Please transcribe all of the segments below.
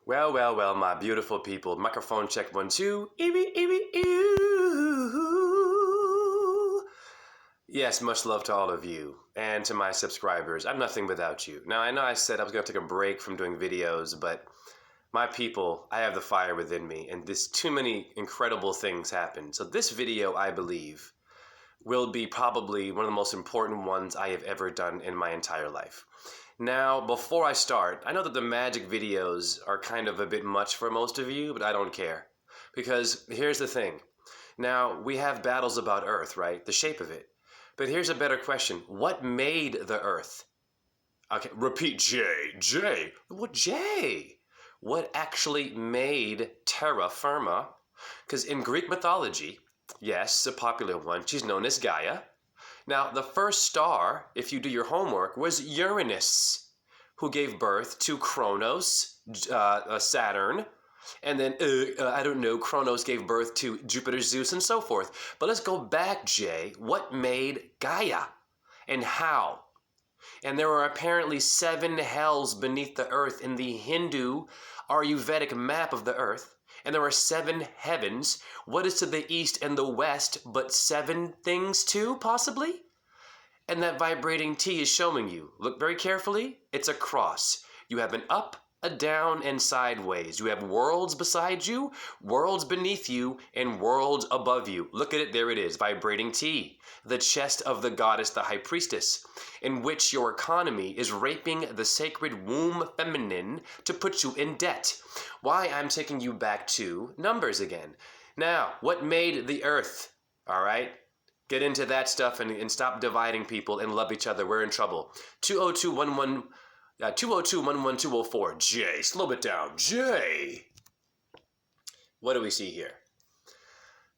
Well, well, well, my beautiful people. Microphone check 1, 2. Eewee, eewee, ew. Yes, much love to all of you and to my subscribers. I'm nothing without you. Now, I know I said I was going to take a break from doing videos, but my people, I have the fire within me, and there's too many incredible things happen. So this video, I believe, will be probably one of the most important ones I have ever done in my entire life. Now, before I start, I know that the magic videos are kind of a bit much for most of you, but I don't care. Because here's the thing. Now, we have battles about Earth, right? The shape of it. But here's a better question. What made the Earth? Okay, repeat, J. What J? What actually made terra firma? Because in Greek mythology, yes, a popular one, she's known as Gaia. Now, the first star, if you do your homework, was Uranus, who gave birth to Kronos, Saturn, and then, I don't know, Kronos gave birth to Jupiter, Zeus, and so forth. But let's go back, Jay. What made Gaia? And how? And there are apparently 7 hells beneath the earth in the Hindu Ayurvedic map of the earth. And there are 7 heavens. What is to the east and the west but 7 things too, possibly? And that vibrating T is showing you. Look very carefully. It's a cross. You have an up, a down, and sideways. You have worlds beside you, worlds beneath you, and worlds above you. Look at it. There it is. Vibrating T. The chest of the goddess, the high priestess, in which your economy is raping the sacred womb feminine to put you in debt. Why I'm taking you back to numbers again. Now, what made the earth? All right? Get into that stuff and stop dividing people and love each other. We're in trouble. 202-11204. J. Slow it down. J. What do we see here?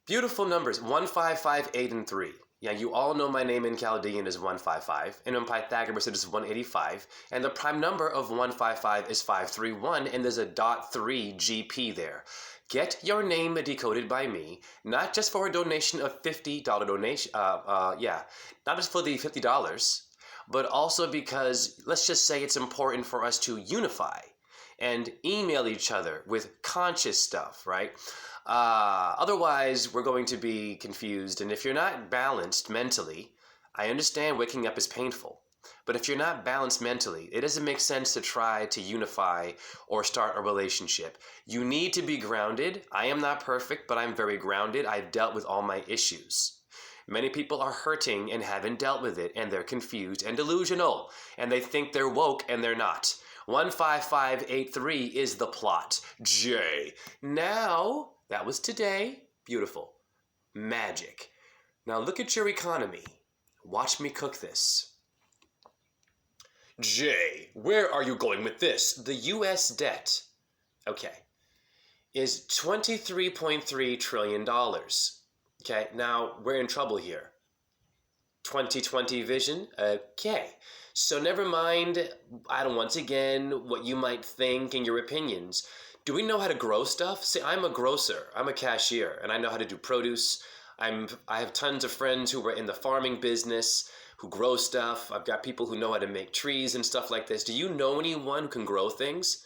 Beautiful numbers. 1, 5, 5, 8, and 3. Yeah, you all know my name in Chaldean is 155, and in Pythagoras it is 185, and the prime number of 155 is 531, and there's a .3 GP there. Get your name decoded by me, not just for a donation of $50 donation, not just for the $50, but also because, let's just say it's important for us to unify and email each other with conscious stuff, right? Otherwise, we're going to be confused. And if you're not balanced mentally, I understand waking up is painful. But if you're not balanced mentally, it doesn't make sense to try to unify or start a relationship. You need to be grounded. I am not perfect, but I'm very grounded. I've dealt with all my issues. Many people are hurting and haven't dealt with it, and they're confused and delusional, and they think they're woke, and they're not. 15583 is the plot. J. Now, that was today. Beautiful. Magic. Now look at your economy. Watch me cook this. J. Where are you going with this? The U.S. debt, okay, is $23.3 trillion. Okay, now we're in trouble here. 2020 vision? Okay. So never mind, once again, what you might think and your opinions. Do we know how to grow stuff? See, I'm a grocer. I'm a cashier, and I know how to do produce. I have tons of friends who are in the farming business, who grow stuff. I've got people who know how to make trees and stuff like this. Do you know anyone who can grow things?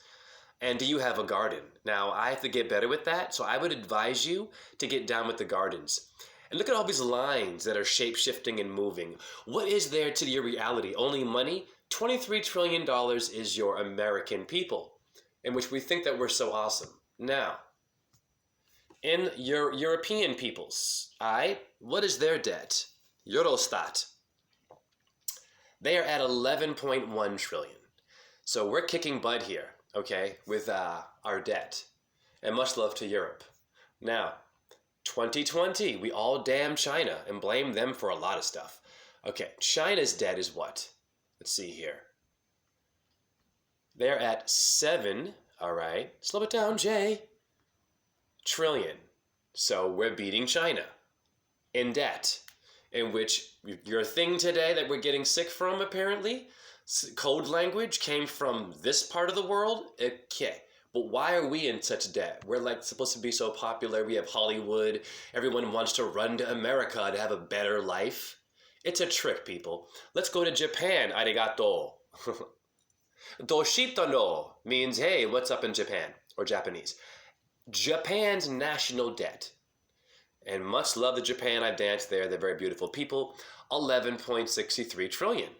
And do you have a garden? Now, I have to get better with that, so I would advise you to get down with the gardens. And look at all these lines that are shape-shifting and moving. What is there to your reality? Only money? $23 trillion is your American people, in which we think that we're so awesome. Now, in your European peoples, what is their debt? Eurostat. They are at 11.1 trillion. So we're kicking butt here, okay, with our debt. And much love to Europe. Now, 2020, we all damn China and blame them for a lot of stuff. Okay, China's debt is what? Let's see here. They're at 7, all right, slow it down, Jay, trillion. So we're beating China in debt, in which your thing today that we're getting sick from, apparently, code language came from this part of the world. Okay. But why are we in such debt? We're like supposed to be so popular. We have Hollywood. Everyone wants to run to America to have a better life. It's a trick, people. Let's go to Japan. Arigato. Doshita no means, hey, what's up in Japan? or Japanese. Japan's national debt, and much love to Japan, I've danced there, they're very beautiful people, 11.63 trillion.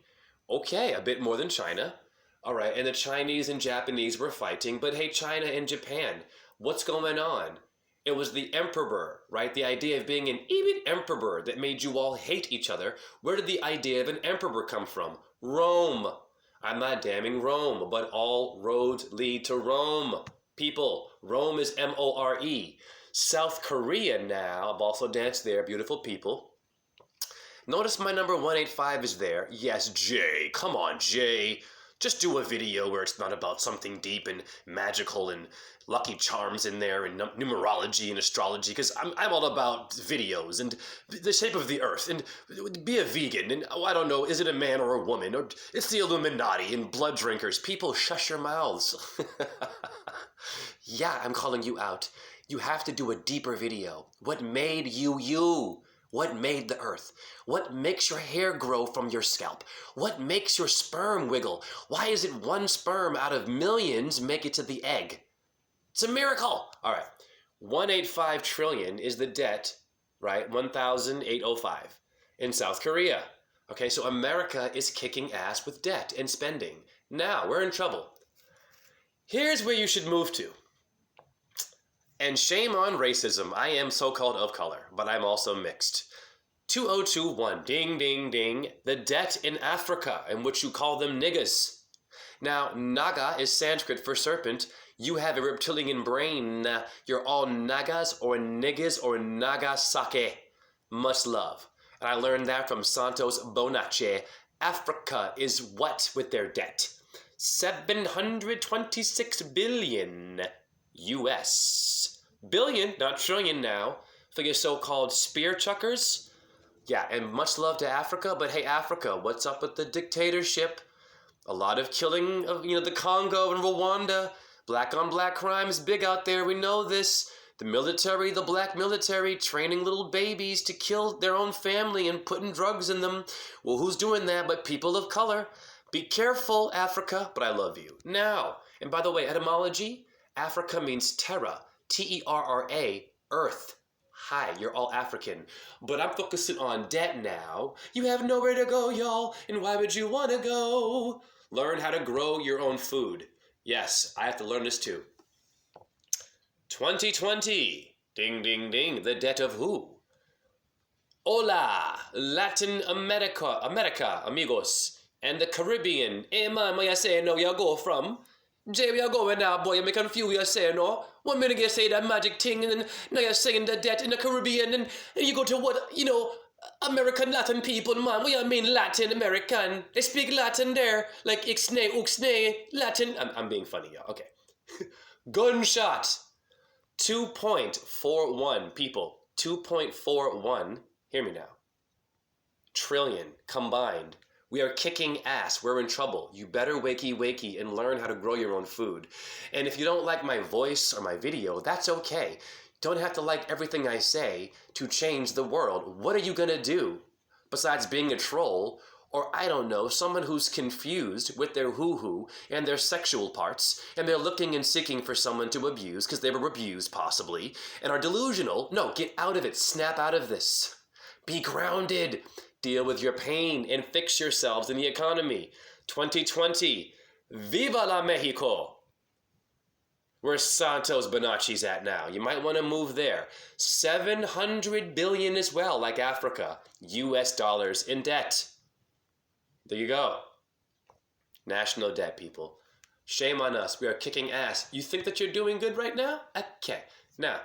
Okay, a bit more than China. All right, and the Chinese and Japanese were fighting, but hey, China and Japan, what's going on? It was the emperor, right? The idea of being an even emperor that made you all hate each other. Where did the idea of an emperor come from? Rome. I'm not damning Rome, but all roads lead to Rome. People, Rome is M-O-R-E. South Korea now, I've also danced there, beautiful people. Notice my number 185 is there. Yes, Jay, come on, Jay. Just do a video where it's not about something deep and magical and lucky charms in there and numerology and astrology, because I'm all about videos and the shape of the earth and be a vegan and I don't know, is it a man or a woman or it's the Illuminati and blood drinkers. People, shush your mouths. Yeah, I'm calling you out. You have to do a deeper video. What made you you? What made the earth? What makes your hair grow from your scalp? What makes your sperm wiggle? Why is it one sperm out of millions make it to the egg? It's a miracle. All right. 185 trillion is the debt, right? 1,805 in South Korea. Okay, so America is kicking ass with debt and spending. Now, we're in trouble. Here's where you should move to. And shame on racism. I am so-called of color, but I'm also mixed. 2021, ding, ding, ding. The debt in Africa, in which you call them niggas. Now, Naga is Sanskrit for serpent. You have a reptilian brain. You're all Nagas or niggas or Nagasake. Much love. And I learned that from Santos Bonace. Africa is what with their debt? 726 billion US. Billion, not trillion now, for your so-called spear chuckers. Yeah, and much love to Africa, but hey, Africa, what's up with the dictatorship? A lot of killing of, the Congo and Rwanda. Black on black crime is big out there, we know this. The military, the black military, training little babies to kill their own family and putting drugs in them. Well, who's doing that but people of color? Be careful, Africa, but I love you. Now, and by the way, etymology, Africa means terra, T-E-R-R-A, earth. Hi, you're all African. But I'm focusing on debt now. You have nowhere to go, y'all, and why would you want to go? Learn how to grow your own food. Yes, I have to learn this too. 2020, ding, ding, ding, the debt of who? Hola, Latin America, amigos, and the Caribbean. Hey man, what you saying now, you go from? Jay, where you going now, boy? You me confused, you saying no? 1 minute you say that magic thing, and then now you're saying the debt in the Caribbean, and you go to what, American Latin people, man. What you mean Latin American? They speak Latin there, like ixnay, uxnay, Latin. I'm being funny, y'all. Okay. Gunshot. 2.41, people. 2.41, hear me now, trillion combined. We are kicking ass. We're in trouble. You better wakey and learn how to grow your own food. And if you don't like my voice or my video, that's okay. Don't have to like everything I say to change the world. What are you gonna do besides being a troll or, I don't know, someone who's confused with their hoo-hoo and their sexual parts and they're looking and seeking for someone to abuse because they were abused possibly and are delusional? No, get out of it. Snap out of this. Be grounded. Deal with your pain and fix yourselves in the economy. 2020. Viva la Mexico! Where's Santos Bonacci's at now? You might want to move there. 700 billion as well, like Africa. US dollars in debt. There you go. National debt, people. Shame on us. We are kicking ass. You think that you're doing good right now? Okay. Now,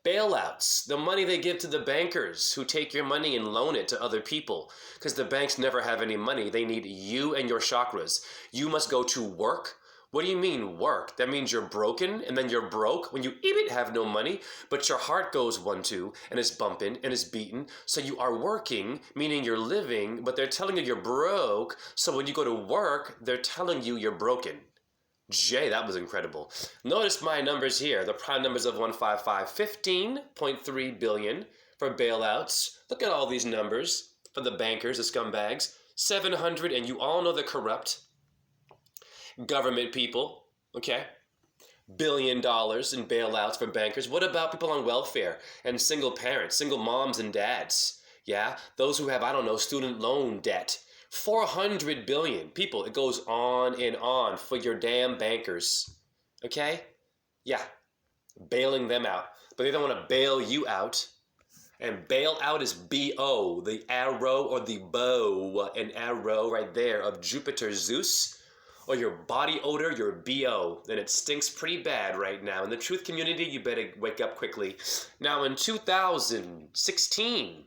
bailouts, the money they give to the bankers who take your money and loan it to other people. Because the banks never have any money. They need you and your chakras. You must go to work. What do you mean work? That means you're broken and then you're broke when you even have no money, but your heart goes 1-2 and is bumping and is beating. So you are working, meaning you're living, but they're telling you you're broke. So when you go to work, they're telling you you're broken. Jay, that was incredible. Notice my numbers here. The prime numbers of 155, 15.3 billion for bailouts. Look at all these numbers for the bankers, the scumbags. 700, and you all know the corrupt government people, okay? billion in bailouts for bankers. What about people on welfare and single parents, single moms and dads? Yeah, those who have, I don't know, student loan debt. 400 billion. People, it goes on and on for your damn bankers. Okay? Yeah, bailing them out. But they don't want to bail you out. And bail out is B-O, the arrow or the bow, an arrow right there of Jupiter Zeus, or your body odor, your BO, and it stinks pretty bad right now. In the truth community, you better wake up quickly. Now in 2016,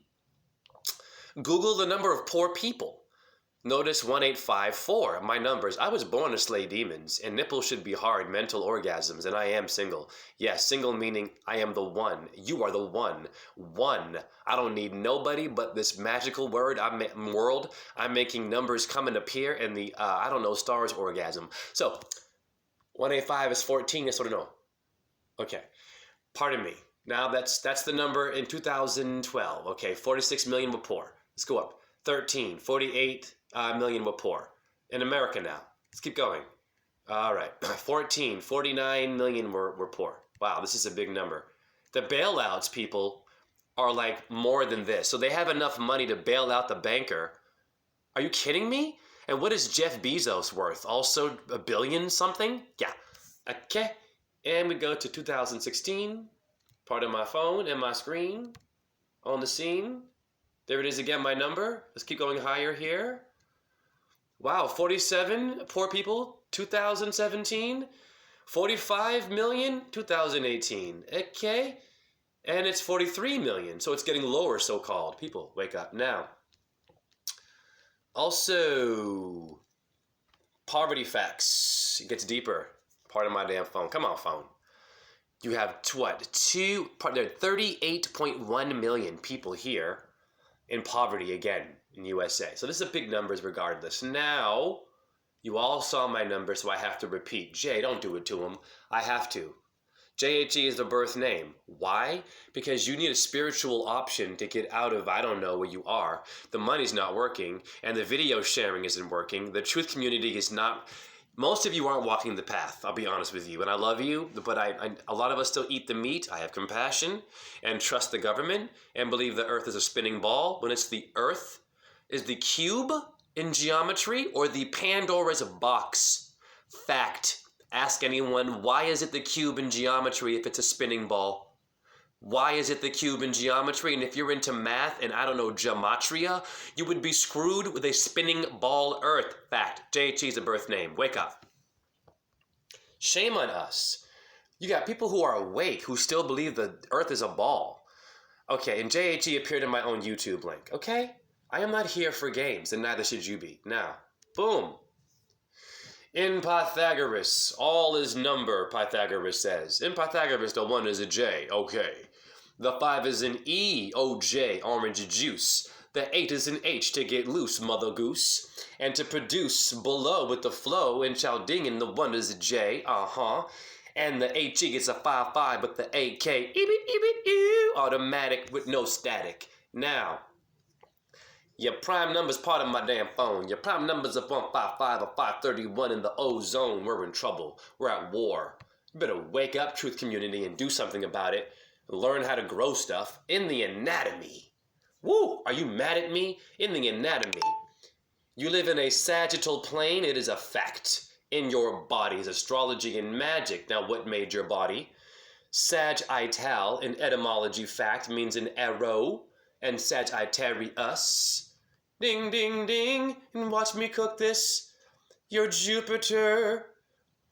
Google the number of poor people. Notice 1854, my numbers. I was born to slay demons, and nipples should be hard, mental orgasms, and I am single. Yes, single meaning I am the one. You are the one. One. I don't need nobody but this magical world. I'm making numbers come and appear, and the, I don't know, stars orgasm. So, 185 is 14, yes or no? Okay. Pardon me. Now that's the number in 2012. Okay, 46 million were poor. Let's go up. 13, 48 million were poor. In America now. Let's keep going. All right. 14, 49 million were poor. Wow, this is a big number. The bailouts, people, are like more than this. So they have enough money to bail out the banker. Are you kidding me? And what is Jeff Bezos worth? Also $1 billion something? Yeah. Okay. And we go to 2016. Part of my phone and my screen on the scene. There it is again, my number. Let's keep going higher here. Wow, 47 poor people, 2017. 45 million, 2018. Okay. And it's 43 million, so it's getting lower, so-called. People, wake up now. Also, poverty facts. It gets deeper. Part of my damn phone. Come on, phone. You have what? There are 38.1 million people here in poverty again in USA. So this is a big numbers regardless. Now, you all saw my number, so I have to repeat. Jay, don't do it to him. I have to. JHE is the birth name. Why? Because you need a spiritual option to get out of, I don't know, where you are. The money's not working, and the video sharing isn't working. The truth community is not... Most of you aren't walking the path, I'll be honest with you. And I love you, but a lot of us still eat the meat. I have compassion and trust the government and believe the earth is a spinning ball. When it's the earth, is the cube in geometry or the Pandora's box? Fact. Ask anyone, why is it the cube in geometry if it's a spinning ball? Why is it the cube in geometry? And if you're into math and, I don't know, gematria, you would be screwed with a spinning ball earth. Fact. JHE is a birth name. Wake up. Shame on us. You got people who are awake who still believe the earth is a ball. Okay, and JHE appeared in my own YouTube link. Okay? I am not here for games, and neither should you be. Now, boom. In Pythagoras, all is number, Pythagoras says. In Pythagoras, the 1 is a J. Okay. The 5 is an E, OJ, orange juice. The 8 is an H, to get loose, mother goose. And to produce below with the flow in Chaldean, the 1 is a J, And the HE gets a 5-5, but the AK, automatic with no static. Now, your prime number's part of my damn phone. Your prime number's a 155 or 531 in the ozone. We're in trouble. We're at war. You better wake up, truth community, and do something about it. Learn how to grow stuff in the anatomy. Woo! Are you mad at me? In the anatomy. You live in a sagittal plane. It is a fact. In your body's astrology and magic. Now, what made your body? Sagittal, in etymology fact, means an arrow. And Sagittarius. Ding, ding, ding, and watch me cook this. Your Jupiter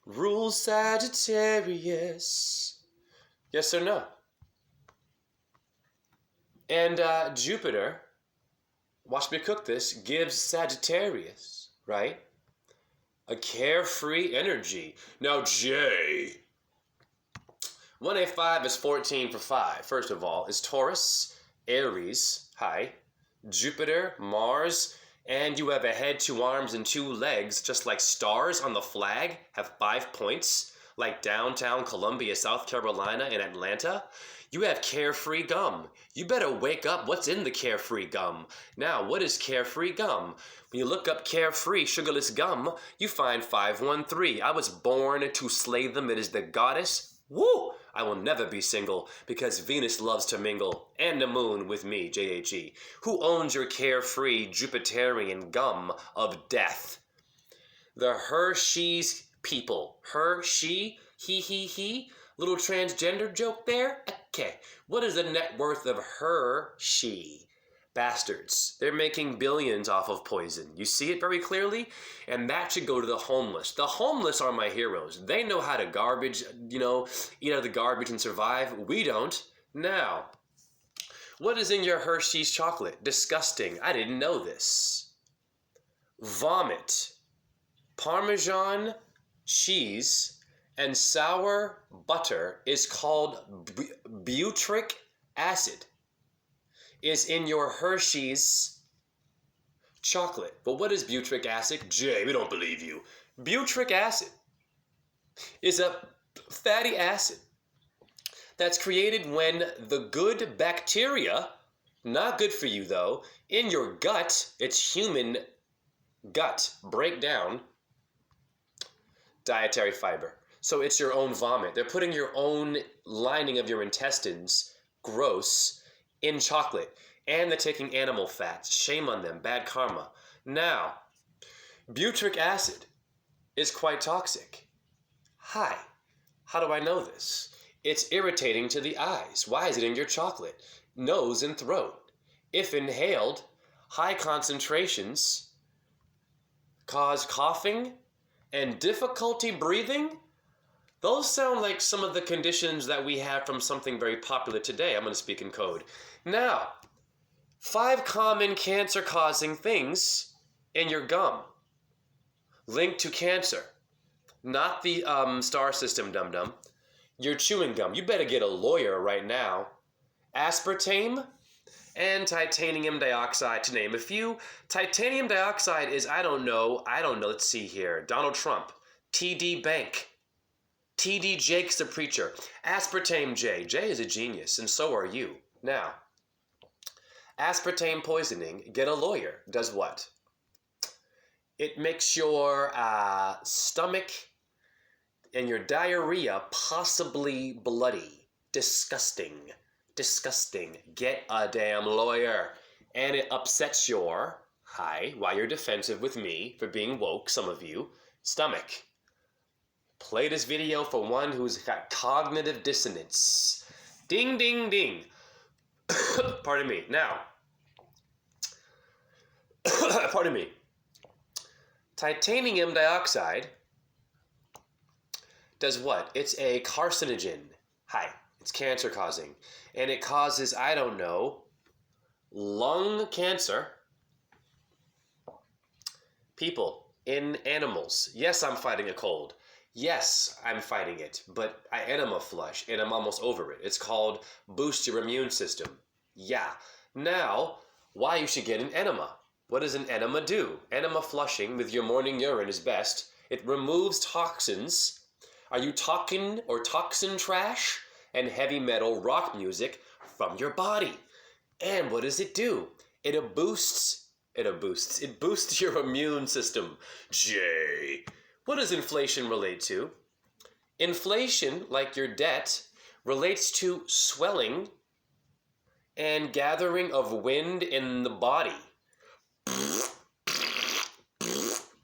rules Sagittarius. Yes or no? And Jupiter, watch me cook this, gives Sagittarius, right? A carefree energy. Now, Jay. 185 is 14 for 5. First of all, is Taurus, Aries, hi. Jupiter, Mars, and you have a head, 2 arms, and 2 legs, just like stars on the flag have 5 points. like downtown Columbia, South Carolina, and Atlanta, you have carefree gum. You better wake up. What's in the carefree gum? Now, what is carefree gum? When you look up carefree sugarless gum, you find 513. I was born to slay them. It is the goddess. Woo! I will never be single because Venus loves to mingle, and the moon with me, J-H-E. Who owns your carefree Jupiterian gum of death? The Hershey's people. Her, she, he. Little transgender joke there? Okay. What is the net worth of her, she? Bastards. They're making billions off of poison. You see it very clearly? And that should go to the homeless. The homeless are my heroes. They know how to garbage, eat out of the garbage and survive. We don't. Now, what is in your Hershey's chocolate? Disgusting. I didn't know this. Vomit. Parmesan cheese and sour butter is called butyric acid. Is in your Hershey's chocolate. But what is butyric acid? Jay, we don't believe you. Butyric acid is a fatty acid that's created when the good bacteria, not good for you though, in your gut, it's human gut, break down dietary fiber. So it's your own vomit. They're putting your own lining of your intestines, gross, in chocolate. And they're taking animal fats. Shame on them. Bad karma. Now, butyric acid is quite toxic. Hi. How do I know this? It's irritating to the eyes. Why is it in your chocolate? Nose and throat. If inhaled, high concentrations cause coughing and difficulty breathing. Those sound like some of the conditions that we have from something very popular today. I'm going to speak in code. Now, 5 common cancer-causing things in your gum linked to cancer. Not the star system, dum-dum. Your chewing gum. You better get a lawyer right now. Aspartame and titanium dioxide, to name a few. Titanium dioxide is, I don't know, let's see here. Donald Trump, TD Bank. TD Jakes the preacher. Aspartame J. J is a genius, and so are you. Now, aspartame poisoning, get a lawyer. Does what? It makes your stomach and your diarrhea possibly bloody. Disgusting. Disgusting. Get a damn lawyer. And it upsets your, why you're defensive with me for being woke, some of you, stomach. Play this video for one who's got cognitive dissonance. Ding, ding, ding. Pardon me. Now, pardon me. Titanium dioxide does what? It's a carcinogen. It's cancer causing. And it causes, I don't know, lung cancer. People, in animals. Yes, I'm fighting a cold. Yes, I'm fighting it, but I enema flush, and I'm almost over it. It's called boost your immune system. Yeah. Now, why you should get an enema. What does an enema do? Enema flushing with your morning urine is best. It removes toxins. Are you talking or toxin trash? And heavy metal rock music from your body. And what does it do? It boosts your immune system. Jay. What does inflation relate to? Inflation, like your debt, relates to swelling and gathering of wind in the body.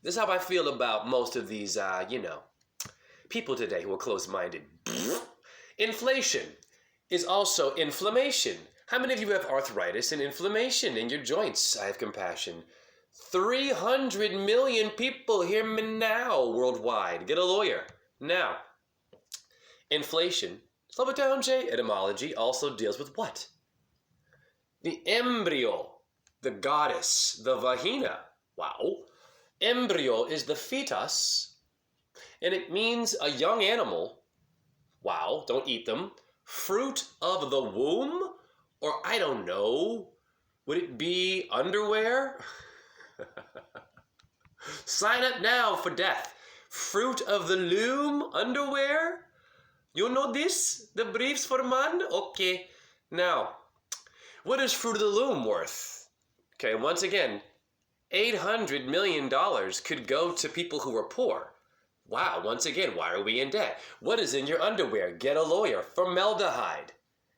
This is how I feel about most of these, people today who are closed-minded. Inflation is also inflammation. How many of you have arthritis and inflammation in your joints? I have compassion. 300 million people hear me now worldwide. Get a lawyer. Now, inflation, slow it down, Jay. Etymology also deals with what? The embryo, the goddess, the vagina. Wow. Embryo is the fetus, and it means a young animal. Wow, don't eat them. Fruit of the womb? Or I don't know. Would it be underwear? Sign up now for death. Fruit of the loom underwear? You know this? The briefs for man? Okay. Now, what is Fruit of the Loom worth? Okay, once again, $800 million could go to people who are poor. Wow, once again, why are we in debt? What is in your underwear? Get a lawyer. Formaldehyde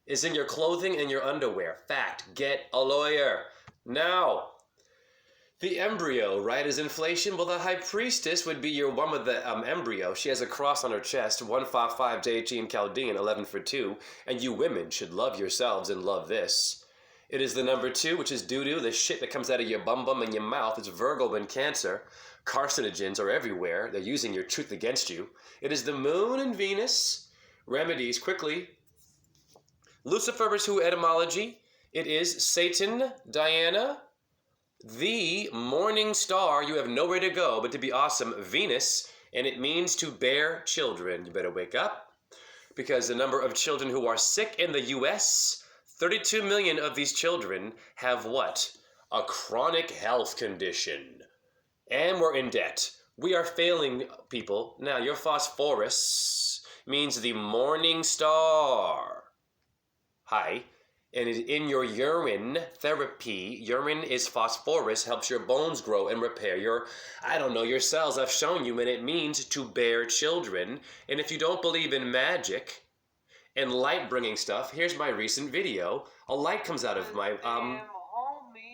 is in your clothing and your underwear. Fact, get a lawyer. Now, the embryo, right, is inflation. Well, the high priestess would be your one with the embryo. She has a cross on her chest, 155 JHE in Chaldean, 11 for 2. And you women should love yourselves and love this. It is the number 2, which is doo-doo, the shit that comes out of your bum and your mouth. It's Virgo and Cancer. Carcinogens are everywhere. They're using your truth against you. It is the moon and Venus. Remedies, quickly. Lucifer is who etymology? It is Satan, Diana, the morning star. You have nowhere to go but to be awesome, Venus, and it means to bear children. You better wake up, because the number of children who are sick in the U.S., 32 million of these children have what? A chronic health condition. And we're in debt. We are failing people. Now, your phosphorus means the morning star. Hi. And in your urine therapy, urine is phosphorus, helps your bones grow and repair your, your cells. I've shown you, and it means to bear children. And if you don't believe in magic and light-bringing stuff, here's my recent video. A light comes out of my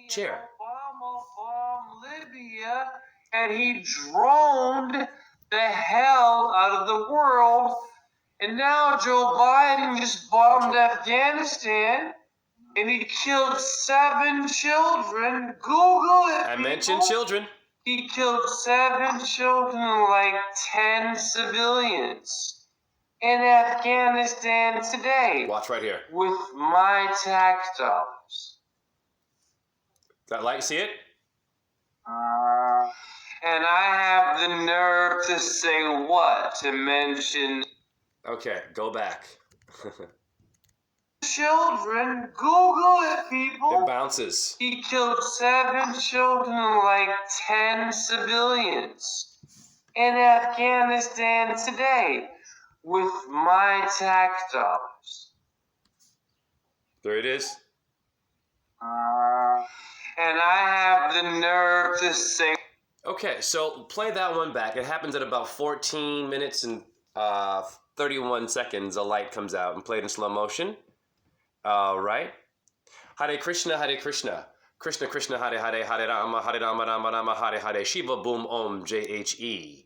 chair. Obama from Libya, and he droned the hell out of the world. And now Joe Biden just bombed Afghanistan, and he killed 7 children. Google it, I people. mentioned children. He killed 7 children and like 10 civilians in Afghanistan today. Watch right here. With my tax dollars. That light, see it? And I have the nerve to say what? To mention... Okay, go back. Children, Google it, people. It bounces. He killed 7 children and like 10 civilians in Afghanistan today with my tax dollars. There it is. And I have the nerve to say... Okay, so play that one back. It happens at about 14 minutes and 31 seconds. A light comes out and played in slow motion. All right. Hare Krishna, Hare Krishna. Krishna Krishna, Hare Hare, Hare Rama, Hare Rama, Rama Rama, Hare Hare, Shiva Boom Om, JHE.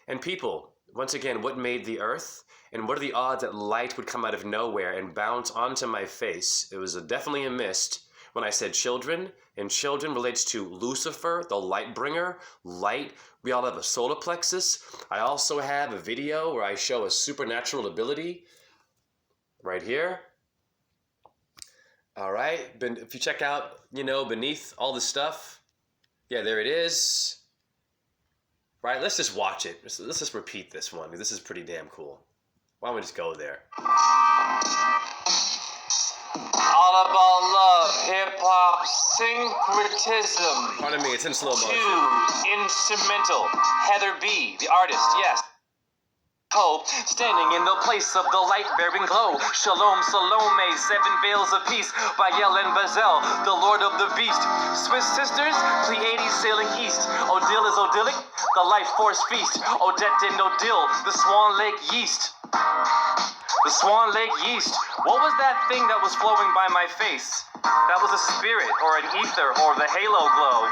And people, once again, what made the earth? And what are the odds that light would come out of nowhere and bounce onto my face? It was definitely a mist when I said children, and children relates to Lucifer, the light bringer, light. We all have a solar plexus. I also have a video where I show a supernatural ability right here. All right, if you check out, beneath all the stuff, yeah, there it is. Right, let's just watch it. Let's just repeat this one. This is pretty damn cool. Why don't we just go there? All about love, hip-hop, syncretism. Pardon me, it's in slow motion. 2, instrumental. Heather B, the artist, yes. Hope, standing in the place of the light-bearing glow. Shalom, Salome, 7 veils of peace. By and Bazel, the Lord of the Beast. Swiss sisters, Pleiades sailing east. Odile is Odilic, the life force feast. Odette and Odile, the Swan Lake yeast. The Swan Lake yeast. What was that thing that was flowing by my face? That was a spirit, or an ether, or the halo glow.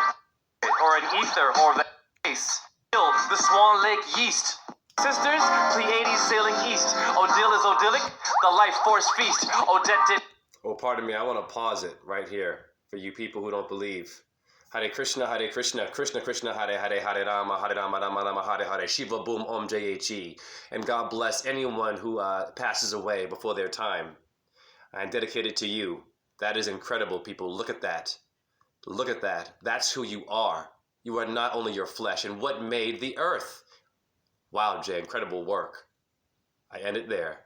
Or an ether, or the face. The Swan Lake yeast. Sisters, Pleiades sailing east. Odile is Odilic, the life force feast. Odette did... Oh, pardon me, I want to pause it right here for you people who don't believe. Hare Krishna, Hare Krishna, Krishna Krishna, Hare Hare, Hare Rama, Hare Rama, Rama Rama, Hare Hare, Shiva Boom Om JHE. And God bless anyone who passes away before their time. I dedicate it to you. That is incredible, people. Look at that. Look at that. That's who you are. You are not only your flesh. And what made the earth? Wow, Jay, incredible work. I end it there.